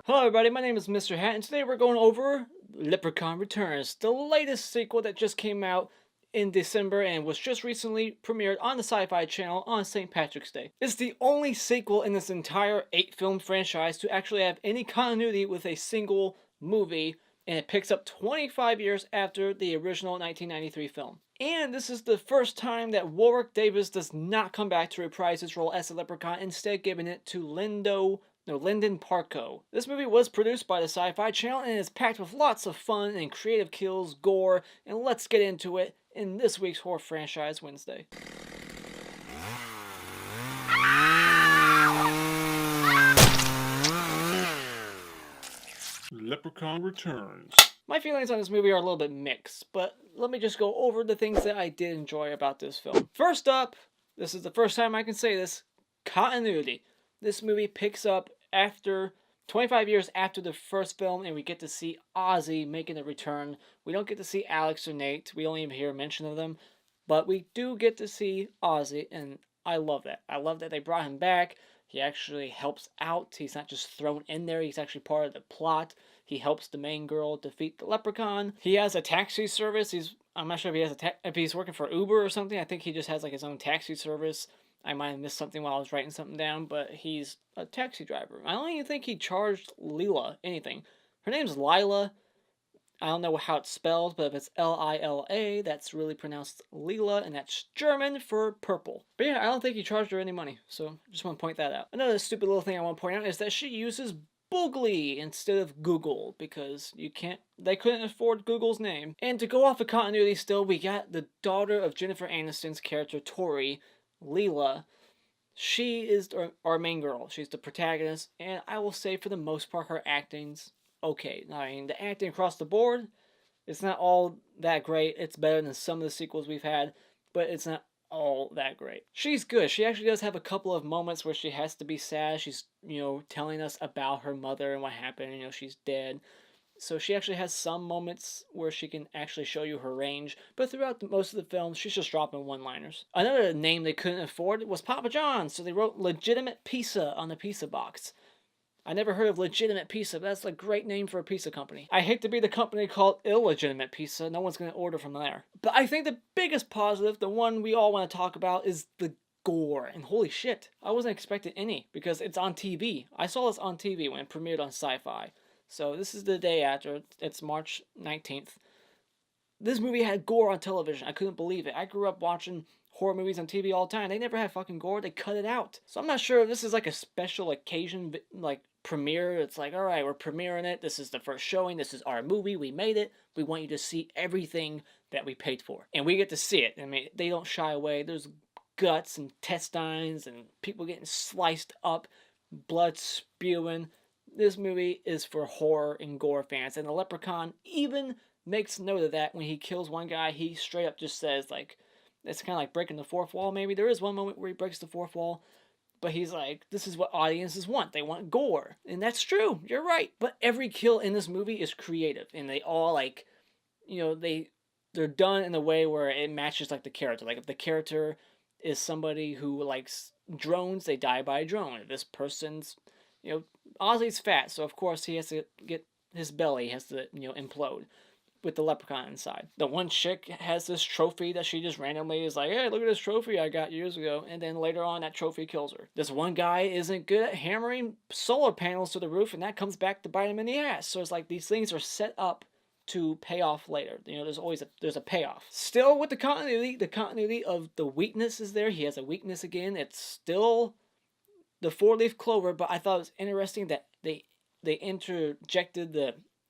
Hello everybody, my name is Mr. Hat, and today we're going over Leprechaun Returns, the latest sequel that just came out in December and was just recently premiered on the Sci-Fi Channel on St. Patrick's Day. It's the only sequel in this entire 8-film franchise to actually have any continuity with a single movie, and it picks up 25 years after the original 1993 film. And this is the first time that Warwick Davis does not come back to reprise his role as the Leprechaun, instead giving it to Lyndon Parko. This movie was produced by the Sci-Fi Channel and is packed with lots of fun and creative kills, gore, and let's get into it in this week's Horror Franchise Wednesday. Leprechaun Returns. My feelings on this movie are a little bit mixed, but let me just go over the things that I did enjoy about this film. First up, this is the first time I can say this, continuity. This movie picks up after 25 years after the first film, and we get to see Ozzy making a return. We don't get to see Alex or Nate. We don't even hear a mention of them, but we do get to see Ozzy, and I love that. I love that they brought him back. He actually helps out. He's not just thrown in there. He's actually part of the plot. He helps the main girl defeat the leprechaun. He has a taxi service. I'm not sure if he has if he's working for Uber or something. I think he just has like his own taxi service. I might have missed something while I was writing something down, but he's a taxi driver. I don't even think he charged Lila anything. Her name's Lila. I don't know how it's spelled, but if it's Lila, that's really pronounced Lila, and that's German for purple. But yeah, I don't think he charged her any money, so just want to point that out. Another stupid little thing I want to point out is that she uses Boogly instead of Google, because they couldn't afford Google's name. And to go off of continuity still, we got the daughter of Jennifer Aniston's character, Tori, Lila. She is our main girl. She's the protagonist, and I will say for the most part her acting's okay. I mean, the acting across the board, it's not all that great. It's better than some of the sequels we've had, but it's not all that great. She's good. She actually does have a couple of moments where she has to be sad. She's, telling us about her mother and what happened. She's dead. So she actually has some moments where she can actually show you her range, but throughout most of the film, she's just dropping one-liners. Another name they couldn't afford was Papa John's, so they wrote Legitimate Pizza on the pizza box. I never heard of Legitimate Pizza, but that's a great name for a pizza company. I hate to be the company called Illegitimate Pizza. No one's going to order from there. But I think the biggest positive, the one we all want to talk about, is the gore. And holy shit, I wasn't expecting any, because it's on TV. I saw this on TV when it premiered on Sci-Fi. So this is the day after. It's March 19th. This movie had gore on television. I couldn't believe it. I grew up watching horror movies on TV all the time. They never had fucking gore. They cut it out. So I'm not sure if this is like a special occasion, like premiere. It's like, all right, we're premiering it. This is the first showing. This is our movie. We made it. We want you to see everything that we paid for. And we get to see it. I mean, they don't shy away. There's guts and intestines and people getting sliced up, blood spewing. This movie is for horror and gore fans, and the Leprechaun even makes note of that when he kills one guy. He straight up just says, like, it's kind of like breaking the fourth wall, maybe. There is one moment where he breaks the fourth wall, but he's like, this is what audiences want. They want gore, and that's true. You're right. But every kill in this movie is creative, and they all, like, they're done in a way where it matches, like, the character. Like, if the character is somebody who likes drones, they die by a drone. If this person's, Ozzy's fat, so of course he has to get his belly has to, implode with the leprechaun inside. The one chick has this trophy that she just randomly is like, hey, look at this trophy I got years ago, and then later on that trophy kills her. This one guy isn't good at hammering solar panels to the roof, and that comes back to bite him in the ass. So it's like these things are set up to pay off later. There's a payoff. Still with the continuity of the weakness is there. He has a weakness again. It's still the four-leaf clover, but I thought it was interesting that they interjected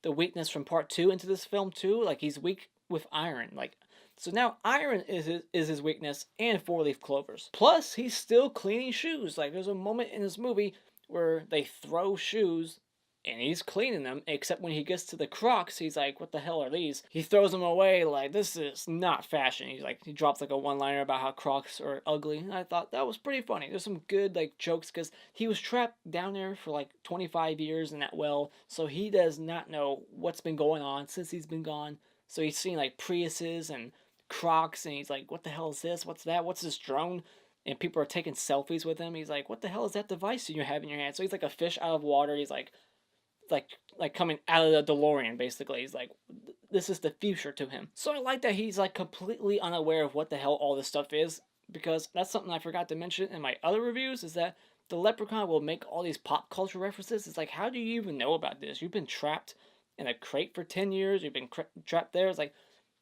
the weakness from part 2 into this film too. Like, he's weak with iron. Like, so now iron is his weakness, and four-leaf clovers. Plus, he's still cleaning shoes. Like, there's a moment in this movie where they throw shoes and he's cleaning them, except when he gets to the Crocs, he's like, what the hell are these? He throws them away like, this is not fashion. He drops like a one-liner about how Crocs are ugly, and I thought that was pretty funny. There's some good, like, jokes, because he was trapped down there for like 25 years in that well, so he does not know what's been going on since he's been gone. So he's seen like Priuses and Crocs, and he's like, what the hell is this? What's that? What's this drone? And people are taking selfies with him. He's like, what the hell is that device you have in your hand? So he's like a fish out of water. He's like, like coming out of the DeLorean, basically. He's like, this is the future to him. So I like that he's like completely unaware of what the hell all this stuff is, because that's something I forgot to mention in my other reviews, is that the Leprechaun will make all these pop culture references. It's like, how do you even know about this? You've been trapped in a crate for 10 years. You've been trapped there. It's like,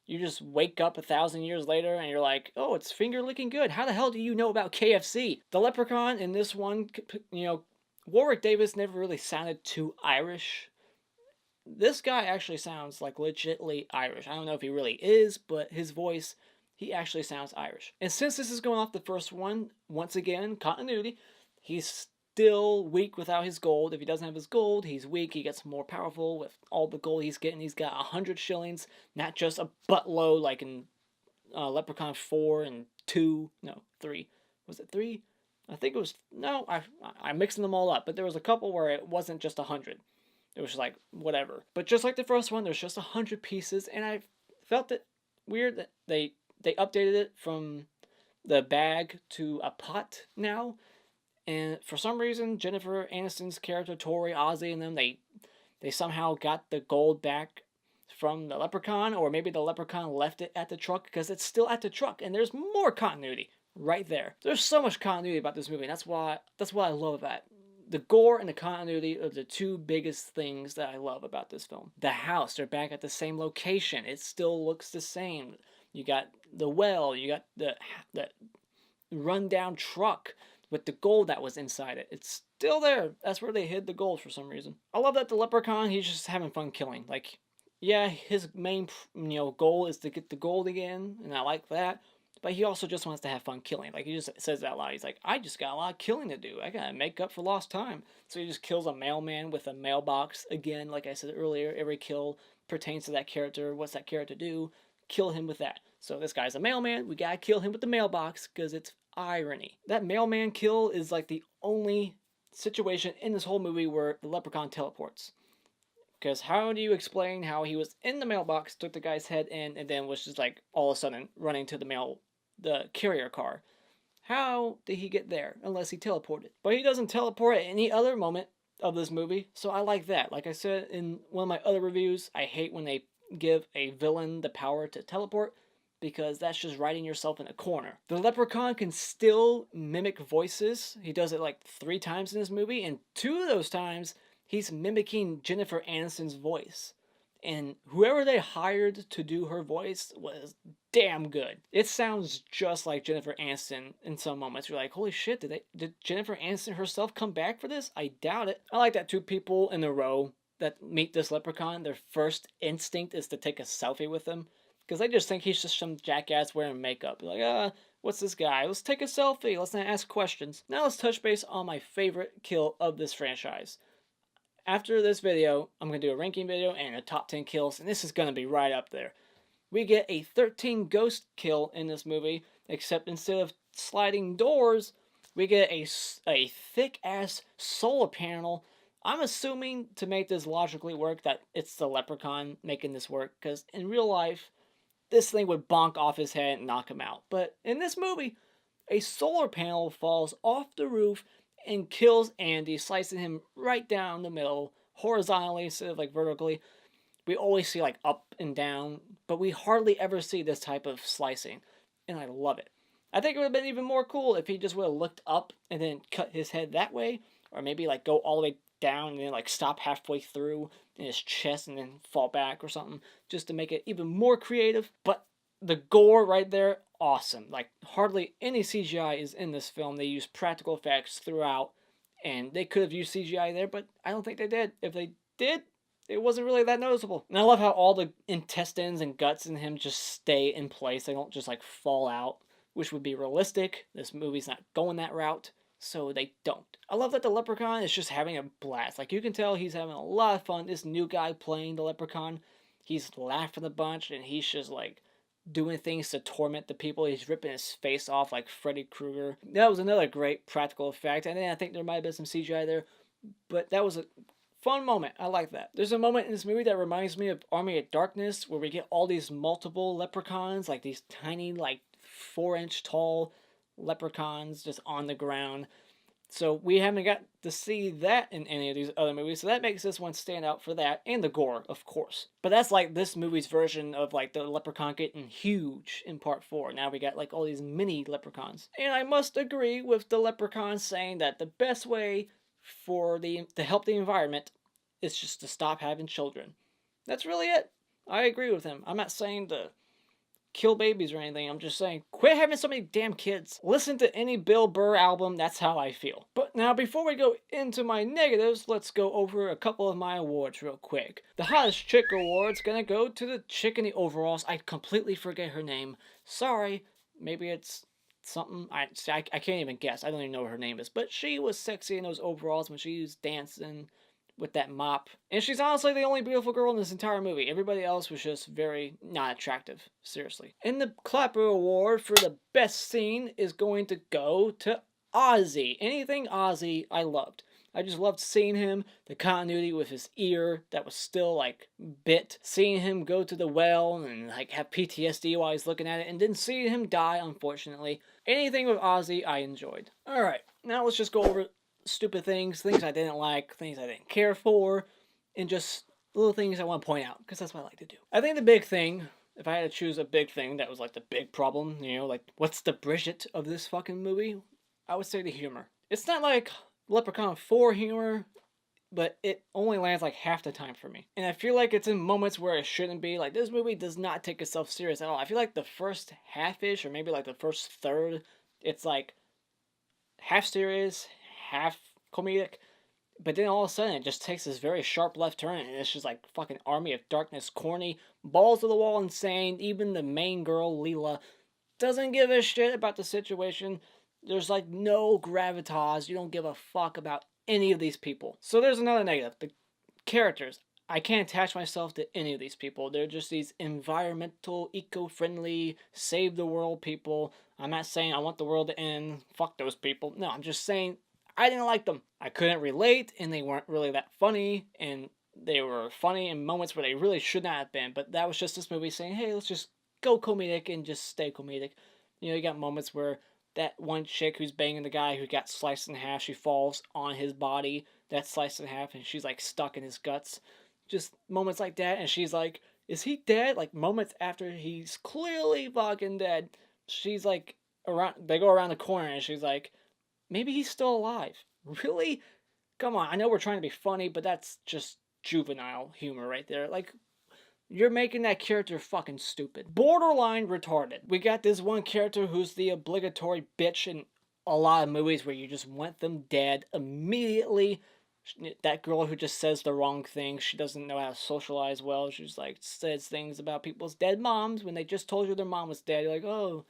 you just wake up 1,000 years later and you're like, oh, it's finger licking good. How the hell do you know about KFC? The Leprechaun in this one, you know, Warwick Davis never really sounded too Irish. This guy actually sounds like legitly Irish. I don't know if he really is, but his voice, he actually sounds Irish. And since this is going off the first one, once again, continuity, he's still weak without his gold. If he doesn't have his gold, he's weak. He gets more powerful with all the gold he's getting. He's got 100 shillings, not just a buttload like in Leprechaun 4 and 2. No, 3. Was it 3? I think it was... No, I'm mixing them all up. But there was a couple where it wasn't just 100. It was just like, whatever. But just like the first one, there's just 100 pieces. And I felt it weird that they updated it from the bag to a pot now. And for some reason, Jennifer Aniston's character, Tori, Ozzy, and them, they somehow got the gold back from the Leprechaun, or maybe the Leprechaun left it at the truck, because it's still at the truck, and there's more continuity right there. There's so much continuity about this movie, and that's what I love about it. The gore and the continuity are the two biggest things that I love about this film. The house, they're back at the same location. It still looks the same. You got the well, you got the rundown truck with the gold that was inside it. It's still there. That's where they hid the gold for some reason. I love that the Leprechaun, he's just having fun killing. Like, yeah, his main, goal is to get the gold again, and I like that. But he also just wants to have fun killing. Like, he just says that a lot. He's like, I just got a lot of killing to do. I gotta make up for lost time. So he just kills a mailman with a mailbox. Again, like I said earlier, every kill pertains to that character. What's that character do? Kill him with that. So this guy's a mailman. We gotta kill him with the mailbox, because it's irony. That mailman kill is like the only situation in this whole movie where the Leprechaun teleports. Because how do you explain how he was in the mailbox, took the guy's head in, and then was just like all of a sudden running to the carrier car? How did he get there unless he teleported? But he doesn't teleport at any other moment of this movie, so I like that. Like I said in one of my other reviews, I hate when they give a villain the power to teleport, because that's just writing yourself in a corner. The Leprechaun can still mimic voices. He does it like 3 times in this movie, and 2 of those times he's mimicking Jennifer Aniston's voice. And whoever they hired to do her voice was damn good. It sounds just like Jennifer Aniston in some moments. You're like, holy shit, did Jennifer Aniston herself come back for this? I doubt it. I like that 2 people in a row that meet this Leprechaun, their first instinct is to take a selfie with him. Because they just think he's just some jackass wearing makeup. Like, what's this guy? Let's take a selfie. Let's not ask questions. Now let's touch base on my favorite kill of this franchise. After this video, I'm going to do a ranking video and a top 10 kills, and this is going to be right up there. We get a 13 ghost kill in this movie, except instead of sliding doors, we get a thick-ass solar panel. I'm assuming, to make this logically work, that it's the Leprechaun making this work, because in real life, this thing would bonk off his head and knock him out. But in this movie, a solar panel falls off the roof and kills Andy, slicing him right down the middle, horizontally instead of like vertically. We always see like up and down, but we hardly ever see this type of slicing, and I love it. I think it would have been even more cool if he just would have looked up and then cut his head that way, or maybe like go all the way down and then like stop halfway through in his chest and then fall back or something, just to make it even more creative. But the gore right there, awesome. Like, hardly any CGI is in this film. They use practical effects throughout, and they could have used CGI there, but I don't think they did. If they did, it wasn't really that noticeable. And I love how all the intestines and guts in him just stay in place. They don't just like fall out, which would be realistic. This movie's not going that route, so they don't. I love that the Leprechaun is just having a blast. Like, you can tell he's having a lot of fun. This new guy playing the Leprechaun, he's laughing a bunch, and he's just like doing things to torment the people. He's ripping his face off like Freddy Krueger. That was another great practical effect. And then I think there might have been some CGI there, but that was a fun moment. I like that. There's a moment in this movie that reminds me of Army of Darkness, where we get all these multiple leprechauns, like these tiny, like 4-inch tall leprechauns just on the ground. So we haven't got to see that in any of these other movies, so that makes this one stand out for that, and the gore, of course. But that's like this movie's version of like the leprechaun getting huge in part 4. Now we got like all these mini leprechauns. And I must agree with the leprechaun saying that the best way to help the environment is just to stop having children. That's really it. I agree with him. I'm not saying to kill babies or anything. I'm just saying, quit having so many damn kids. Listen to any Bill Burr album, that's how I feel. But now, before we go into my negatives, let's go over a couple of my awards real quick. The Hottest Chick Award's gonna go to the chick in the overalls. I completely forget her name. Sorry, maybe it's something, I can't even guess. I don't even know what her name is. But she was sexy in those overalls when she was dancing with that mop. And she's honestly the only beautiful girl in this entire movie. Everybody else was just very not attractive. Seriously. And the Clapper Award for the best scene is going to go to Ozzy. Anything Ozzy, I loved. I just loved seeing him, the continuity with his ear that was still like bit, seeing him go to the well and like have PTSD while he's looking at it, and then seeing him die, unfortunately. Anything with Ozzy, I enjoyed. Alright, now let's just go over stupid things I didn't like, things I didn't care for, and just little things I want to point out, because that's what I like to do. I think the big thing, if I had to choose a big thing that was like the big problem, you know, like what's the Bridget of this fucking movie, I would say the humor. It's not like Leprechaun 4 humor, but it only lands like half the time for me. And I feel like it's in moments where it shouldn't be. Like, this movie does not take itself serious at all. I feel like the first half-ish, or maybe like the first third, it's like half serious, half comedic, but then all of a sudden it just takes this very sharp left turn, and it's just like fucking Army of Darkness, corny, balls to the wall insane. Even the main girl, Lila, doesn't give a shit about the situation. There's like no gravitas. You don't give a fuck about any of these people. So there's another negative. The characters. I can't attach myself to any of these people. They're just these environmental, eco-friendly, save the world people. I'm not saying I want the world to end. Fuck those people. No, I'm just saying I didn't like them. I couldn't relate, and they weren't really that funny, and they were funny in moments where they really should not have been. But that was just this movie saying, hey, let's just go comedic and just stay comedic. You know, you got moments where that one chick who's banging the guy who got sliced in half, she falls on his body, that's sliced in half, and she's like stuck in his guts. Just moments like that, and she's like, is he dead? Like moments after he's clearly fucking dead, she's like, they go around the corner, and she's like, maybe he's still alive. Really? Come on, I know we're trying to be funny, but that's just juvenile humor right there. Like, you're making that character fucking stupid. Borderline retarded. We got this one character who's the obligatory bitch in a lot of movies where you just want them dead immediately. That girl who just says the wrong thing. She doesn't know how to socialize well. She's like, says things about people's dead moms when they just told you their mom was dead. You're like, oh,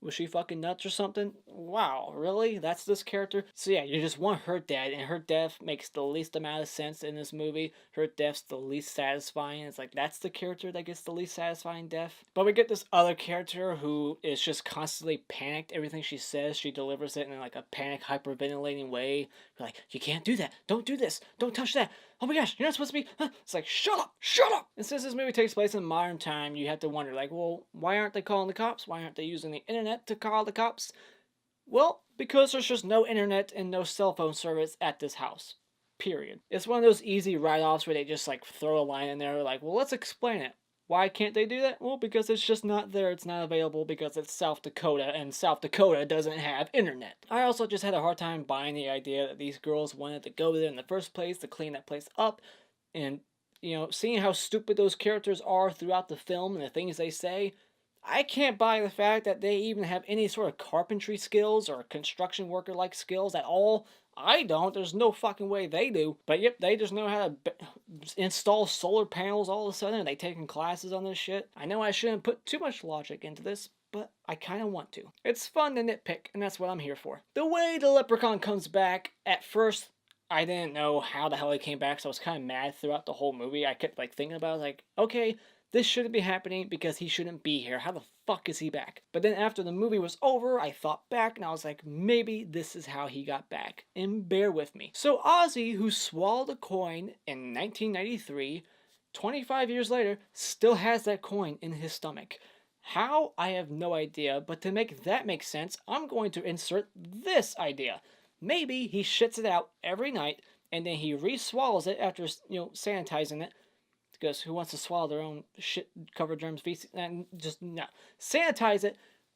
was she fucking nuts or something? Wow, really? That's this character? So yeah, you just want her dead, and her death makes the least amount of sense in this movie. Her death's the least satisfying. It's like, that's the character that gets the least satisfying death. But we get this other character who is just constantly panicked. Everything she says, she delivers it in like a panic, hyperventilating way. You're like, you can't do that. Don't do this. Don't touch that. Oh my gosh, you're not supposed to be... Huh? It's like, shut up! Shut up! And since this movie takes place in modern time, you have to wonder, like, well, why aren't they calling the cops? Why aren't they using the internet to call the cops? Well, because there's just no internet and no cell phone service at this house. Period. It's one of those easy write-offs where they just, like, throw a line in there, like, well, let's explain it. Why can't they do that? Well, because it's just not there, it's not available, because it's South Dakota, and South Dakota doesn't have internet. I also just had a hard time buying the idea that these girls wanted to go there in the first place to clean that place up, and, you know, seeing how stupid those characters are throughout the film and the things they say, I can't buy the fact that they even have any sort of carpentry skills or construction worker-like skills at all. I don't. There's no fucking way they do. But yep, they just know how to install solar panels all of a sudden. Are they taking classes on this shit? I know I shouldn't put too much logic into this, but I kind of want to. It's fun to nitpick, and that's what I'm here for. The way the Leprechaun comes back, at first, I didn't know how the hell he came back, so I was kind of mad throughout the whole movie. I kept like thinking about it, like, okay, this shouldn't be happening because he shouldn't be here. How the fuck is he back? But then after the movie was over, I thought back and I was like, maybe this is how he got back. And bear with me. So Ozzy, who swallowed a coin in 1993, 25 years later, still has that coin in his stomach. How? I have no idea, but to make that make sense, I'm going to insert this idea. Maybe he shits it out every night and then he re-swallows it after, sanitizing it. Because who wants to swallow their own shit covered germs feces? And just no. Sanitize it,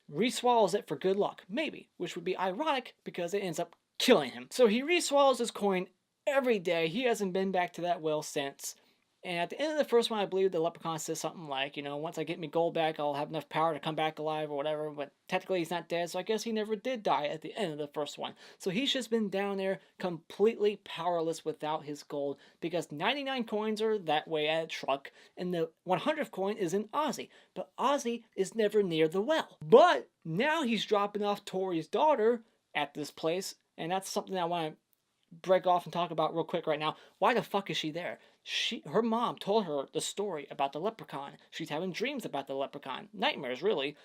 re-swallows it for good luck. Maybe. Which would be ironic because it ends up killing him. So he re-swallows his coin every day. He hasn't been back to that well since. And at the end of the first one, I believe the Leprechaun says something like, once I get me gold back, I'll have enough power to come back alive or whatever. But technically, he's not dead, so I guess he never did die at the end of the first one. So he's just been down there completely powerless without his gold because 99 coins are that way at a truck, and the 100th coin is in Ozzy. But Ozzy is never near the well. But now he's dropping off Tori's daughter at this place, and that's something I want to break off and talk about real quick right now. Why the fuck is she there? Her mom told her the story about the leprechaun. She's having dreams about the leprechaun. Nightmares, really.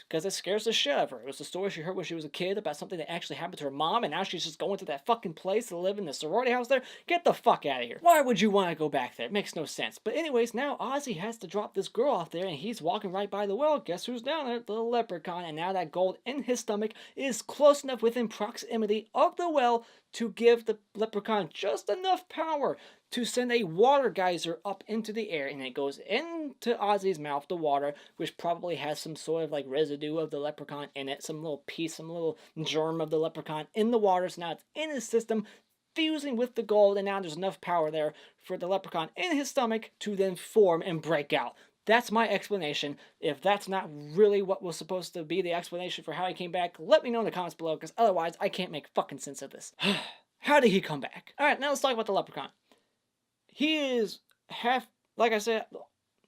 Because it scares the shit out of her. It was the story she heard when she was a kid about something that actually happened to her mom, and now she's just going to that fucking place to live in the sorority house there. Get the fuck out of here. Why would you want to go back there? It makes no sense. But anyways, now Ozzy has to drop this girl off there, and he's walking right by the well. Guess who's down there? The leprechaun. And now that gold in his stomach is close enough within proximity of the well to give the leprechaun just enough power to send a water geyser up into the air, and it goes into Ozzy's mouth, the water, which probably has some sort of like residue of the leprechaun in it, some little piece, some little germ of the leprechaun in the water, so now it's in his system, fusing with the gold, and now there's enough power there for the leprechaun in his stomach to then form and break out. That's my explanation. If that's not really what was supposed to be the explanation for how he came back, let me know in the comments below, because otherwise I can't make fucking sense of this. How did he come back? Alright, now let's talk about the leprechaun. He is like I said,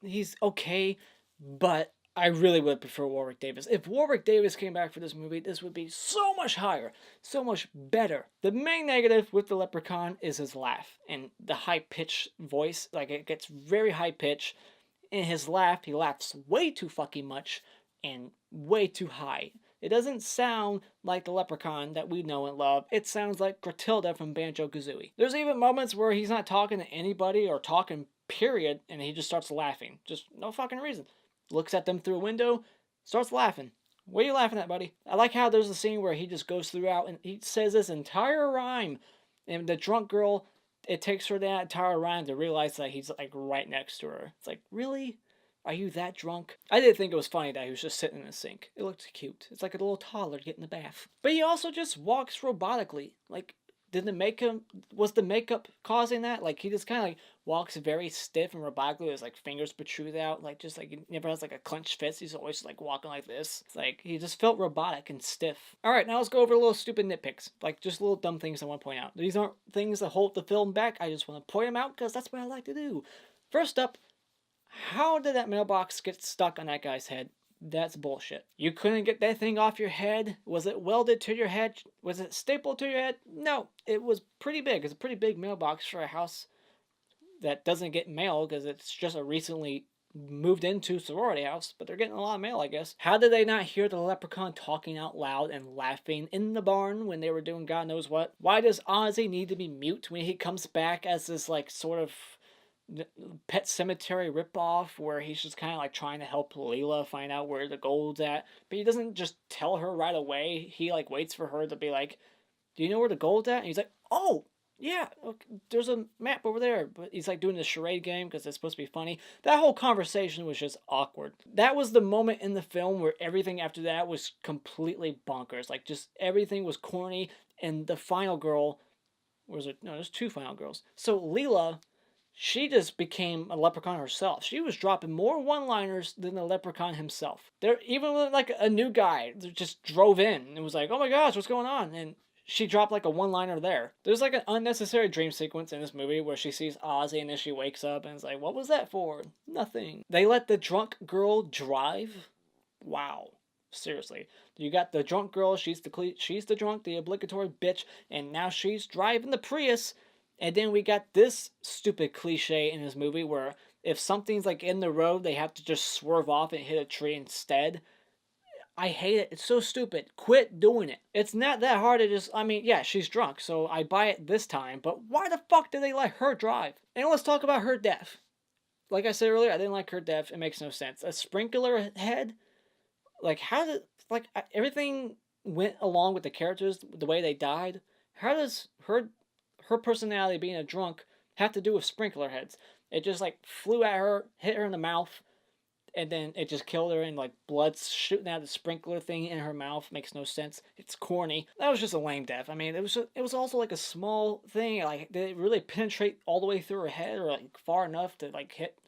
he's okay, but I really would prefer Warwick Davis. If Warwick Davis came back for this movie, this would be so much higher, so much better. The main negative with the leprechaun is his laugh and the high-pitched voice. Like, it gets very high-pitched. In his laugh, he laughs way too fucking much and way too high. It doesn't sound like the leprechaun that we know and love. It sounds like Grtilda from Banjo-Kazooie. There's even moments where he's not talking to anybody or talking, period, and he just starts laughing. Just no fucking reason. Looks at them through a window, starts laughing. What are you laughing at, buddy? I like how there's a scene where he just goes throughout and he says this entire rhyme. And the drunk girl, it takes her that entire rhyme to realize that he's like right next to her. It's like, really? Are you that drunk? I did think it was funny that he was just sitting in the sink. It looked cute. It's like a little toddler getting a bath. But he also just walks robotically. Like, was the makeup causing that? Like, he just kind of like walks very stiff and robotically. His like fingers protrude out. Like, just like he never has like a clenched fist. He's always like walking like this. It's like he just felt robotic and stiff. Alright, now let's go over a little stupid nitpicks. Like, just little dumb things I want to point out. These aren't things that hold the film back. I just want to point them out because that's what I like to do. First up, how did that mailbox get stuck on that guy's head? That's bullshit. You couldn't get that thing off your head? Was it welded to your head? Was it stapled to your head? No, it was pretty big. It's a pretty big mailbox for a house that doesn't get mail because it's just a recently moved into sorority house, but they're getting a lot of mail, I guess. How did they not hear the leprechaun talking out loud and laughing in the barn when they were doing God knows what? Why does Ozzy need to be mute when he comes back as this like sort of Pet Cemetery ripoff where he's just kind of like trying to help Lila find out where the gold's at, but he doesn't just tell her right away. He like waits for her to be like, do you know where the gold's at? And he's like, oh yeah, okay, there's a map over there. But he's like doing the charade game because it's supposed to be funny. That whole conversation was just awkward. That was the moment in the film where everything after that was completely bonkers. Like, just everything was corny, and the final girl there's two final girls. So Lila, she just became a leprechaun herself. She was dropping more one-liners than the leprechaun himself. Even when like a new guy just drove in and was like, oh my gosh, what's going on? And she dropped like a one-liner there. There's like an unnecessary dream sequence in this movie where she sees Ozzy and then she wakes up and is like, what was that for? Nothing. They let the drunk girl drive? Wow. Seriously. You got the drunk girl, she's the drunk, the obligatory bitch, and now she's driving the Prius. And then we got this stupid cliche in this movie where if something's like in the road, they have to just swerve off and hit a tree instead. I hate it. It's so stupid. Quit doing it. It's not that hard to just, yeah, she's drunk, so I buy it this time, but why the fuck did they let her drive? And let's talk about her death. Like I said earlier, I didn't like her death. It makes no sense. A sprinkler head? Like, how did, like, everything went along with the characters, the way they died. how does her personality being a drunk have to do with sprinkler heads? It just like flew at her, hit her in the mouth, and then it just killed her, and like blood's shooting out of the sprinkler thing in her mouth. Makes no sense. It's corny. That was just a lame death. I mean, it was also like a small thing. Like, did it really penetrate all the way through her head, or like far enough to like hit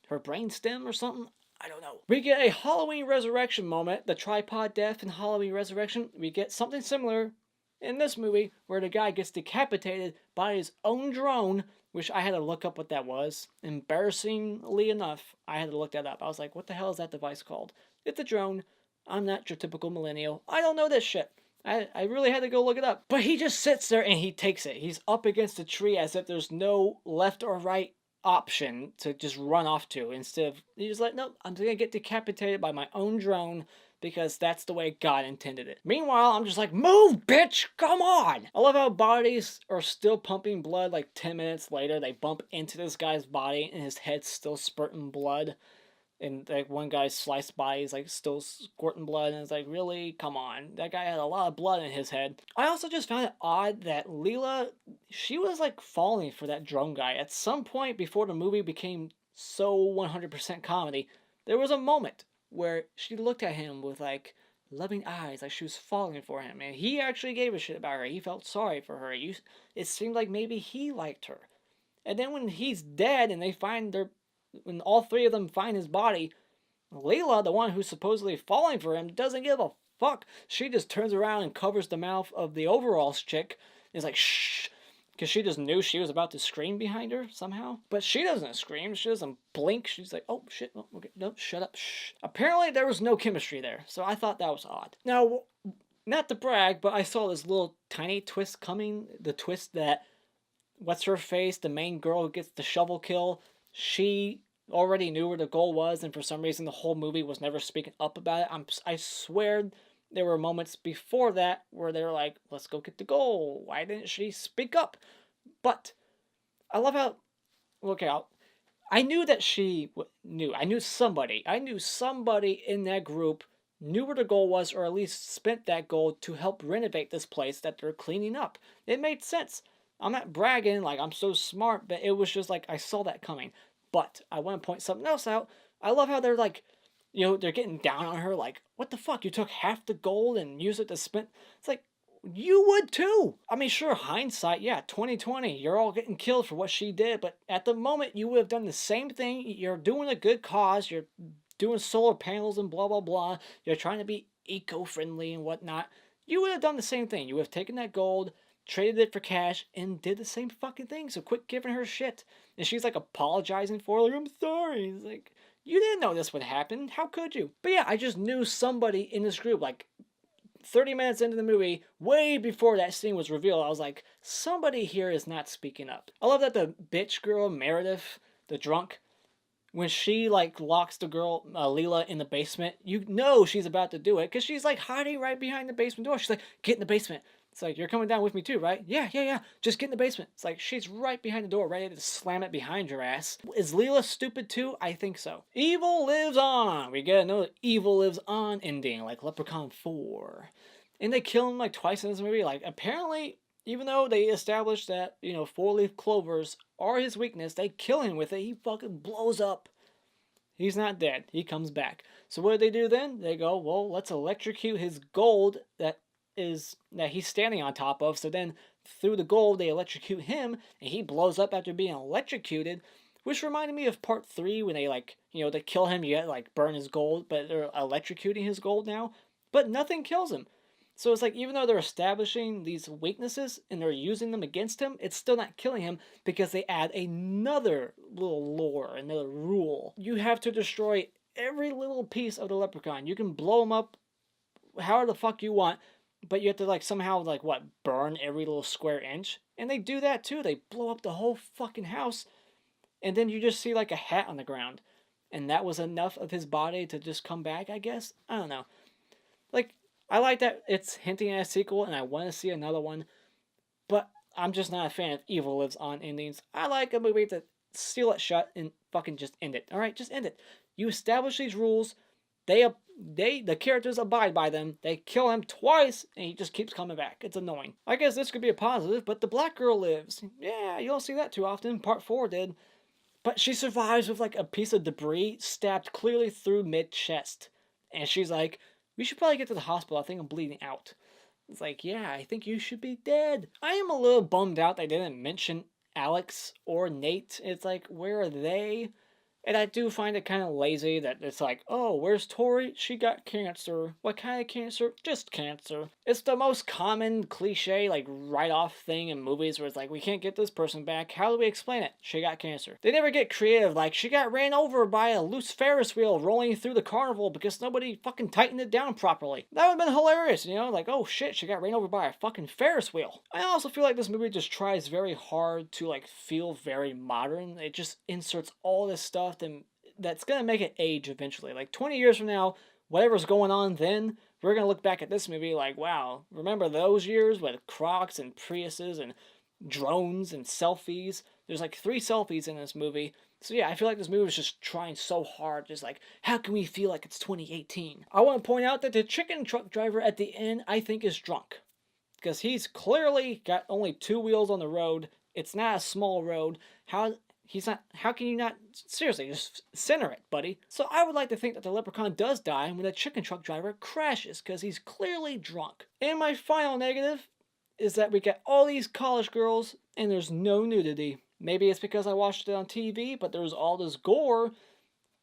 her brainstem or something? I don't know. We get a Halloween Resurrection moment, the tripod death in Halloween Resurrection. We get something similar in this movie where the guy gets decapitated by his own drone, which I had to look up what that was. Embarrassingly enough, I had to look that up. I was like, what the hell is that device called? It's a drone. I'm not your typical millennial. I don't know this shit. I really had to go look it up. But he just sits there and he takes it. He's up against a tree as if there's no left or right option to just run off to. Instead of, he's like, nope, I'm gonna get decapitated by my own drone because that's the way God intended it. Meanwhile, I'm just like, move, bitch, come on! I love how bodies are still pumping blood like 10 minutes later. They bump into this guy's body and his head's still spurting blood. And like one guy's sliced body is like still squirting blood, and it's like, really? Come on. That guy had a lot of blood in his head. I also just found it odd that Lila, she was like falling for that drone guy. At some point before the movie became so 100% comedy, there was a moment where she looked at him with like loving eyes, like she was falling for him, and he actually gave a shit about her. He felt sorry for her. It seemed like maybe he liked her. And then when he's dead and when all three of them find his body, Layla, the one who's supposedly falling for him, doesn't give a fuck. She just turns around and covers the mouth of the overalls chick. And is like, shh. Because she just knew she was about to scream behind her somehow. But she doesn't scream. She doesn't blink. She's like, oh, shit. Oh, okay. No, shut up. Shh. Apparently, there was no chemistry there. So I thought that was odd. Now, not to brag, but I saw this little tiny twist coming. The twist that, what's her face, the main girl who gets the shovel kill, she already knew where the goal was, and for some reason the whole movie was never speaking up about it. I swear there were moments before that where they were like, let's go get the goal. Why didn't she speak up? But I love how, look out. I knew that she knew. I knew somebody in that group knew where the goal was, or at least spent that goal to help renovate this place that they're cleaning up. It made sense. I'm not bragging like I'm so smart, but it was just like I saw that coming. But I want to point something else out. I love how they're like, they're getting down on her like, what the fuck? You took half the gold and used it to spend. It's like, you would too. I mean, sure, hindsight, yeah, 2020, you're all getting killed for what she did, but at the moment, you would have done the same thing. You're doing a good cause. You're doing solar panels and blah, blah, blah. You're trying to be eco-friendly and whatnot. You would have done the same thing. You would have taken that gold, traded it for cash, and did the same fucking thing. So quit giving her shit. And she's like apologizing for it. Like, I'm sorry. It's like, you didn't know this would happen. How could you? But yeah, I just knew somebody in this group, like 30 minutes into the movie, way before that scene was revealed, I was like, somebody here is not speaking up. I love that the bitch girl, Meredith, the drunk, when she like locks the girl, Lila, in the basement, you know she's about to do it because she's like hiding right behind the basement door. She's like, get in the basement. It's like, you're coming down with me too, right? Yeah. Just get in the basement. It's like, she's right behind the door, ready to slam it behind your ass. Is Lila stupid too? I think so. Evil lives on. We get another evil lives on ending, like Leprechaun 4. And they kill him like twice in this movie. Like, apparently, even though they established that, four-leaf clovers are his weakness, they kill him with it. He fucking blows up. He's not dead. He comes back. So what do they do then? They go, well, let's electrocute his gold that he's standing on top of. So then through the gold they electrocute him and he blows up after being electrocuted, which reminded me of part 3 when they they kill him, you gotta burn his gold, but they're electrocuting his gold now, but nothing kills him. So it's like, even though they're establishing these weaknesses and they're using them against him, it's still not killing him because they add another little lore, another rule. You have to destroy every little piece of the leprechaun. You can blow him up however the fuck you want, but you have to somehow burn every little square inch. And they do that too. They blow up the whole fucking house. And then you just see a hat on the ground. And that was enough of his body to just come back, I guess? I don't know. I like that it's hinting at a sequel and I want to see another one. But I'm just not a fan of Evil Lives On endings. I like a movie to seal it shut and fucking just end it. Alright, just end it. You establish these rules. the characters abide by them. They kill him twice, and he just keeps coming back. It's annoying. I guess this could be a positive, but the black girl lives. Yeah, you don't see that too often. Part 4 did. But she survives with like a piece of debris stabbed clearly through mid-chest. And she's like, we should probably get to the hospital. I think I'm bleeding out. It's like, yeah, I think you should be dead. I am a little bummed out they didn't mention Alex or Nate. It's like, where are they? And I do find it kind of lazy that it's like, oh, where's Tori? She got cancer. What kind of cancer? Just cancer. It's the most common cliche, like, write-off thing in movies where it's like, we can't get this person back. How do we explain it? She got cancer. They never get creative, like, she got ran over by a loose Ferris wheel rolling through the carnival because nobody fucking tightened it down properly. That would have been hilarious, you know? Like, oh shit, she got ran over by a fucking Ferris wheel. I also feel like this movie just tries very hard to, like, feel very modern. It just inserts all this stuff that's gonna make it age eventually. Like 20 years from now, whatever's going on then, we're gonna look back at this movie like, wow, remember those years with Crocs and Priuses and drones and selfies? There's like 3 selfies in this movie. So yeah, I feel like this movie is just trying so hard, just like, how can we feel like it's 2018? I want to point out that the chicken truck driver at the end, I think, is drunk. Because he's clearly got only 2 wheels on the road. It's not a small road. How can you not, seriously, just center it, buddy. So I would like to think that the leprechaun does die when the chicken truck driver crashes, because he's clearly drunk. And my final negative is that we get all these college girls, and there's no nudity. Maybe it's because I watched it on TV, but there's all this gore,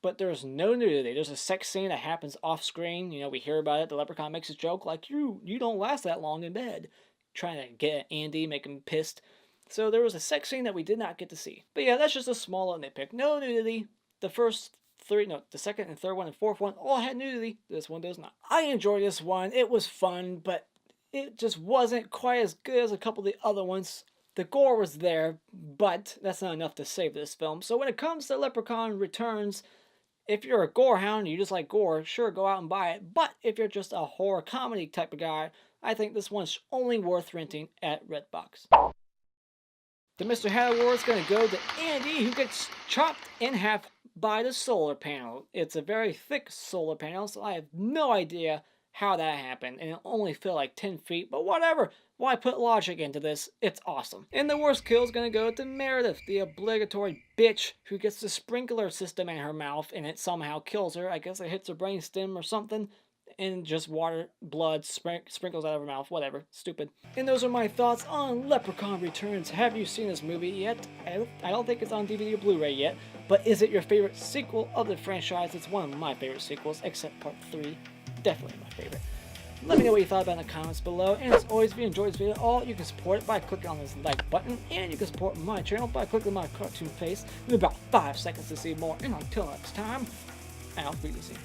but there's no nudity. There's a sex scene that happens off screen. You know, we hear about it. The leprechaun makes a joke like, you don't last that long in bed. Trying to get at Andy, make him pissed. So there was a sex scene that we did not get to see. But yeah, that's just a small nitpick. No nudity. The second and third one and fourth one all had nudity. This one does not. I enjoyed this one. It was fun, but it just wasn't quite as good as a couple of the other ones. The gore was there, but that's not enough to save this film. So when it comes to Leprechaun Returns, if you're a gore hound and you just like gore, sure, go out and buy it. But if you're just a horror comedy type of guy, I think this one's only worth renting at Redbox. The Mr. Hat Award is going to go to Andy, who gets chopped in half by the solar panel. It's a very thick solar panel, so I have no idea how that happened, and it only fell like 10 feet, but whatever. Why put logic into this? It's awesome. And the worst kill is going to go to Meredith, the obligatory bitch who gets the sprinkler system in her mouth, and it somehow kills her. I guess it hits her brainstem or something. And just blood sprinkles out of her mouth, whatever, stupid. And those are my thoughts on Leprechaun Returns. Have you seen this movie yet? I don't think it's on DVD or Blu-ray yet, but is it your favorite sequel of the franchise? It's one of my favorite sequels, except Part 3, definitely my favorite. Let me know what you thought about in the comments below, and as always, if you enjoyed this video at all, you can support it by clicking on this like button, and you can support my channel by clicking my cartoon face in about 5 seconds to see more. And until next time, I'll be easy.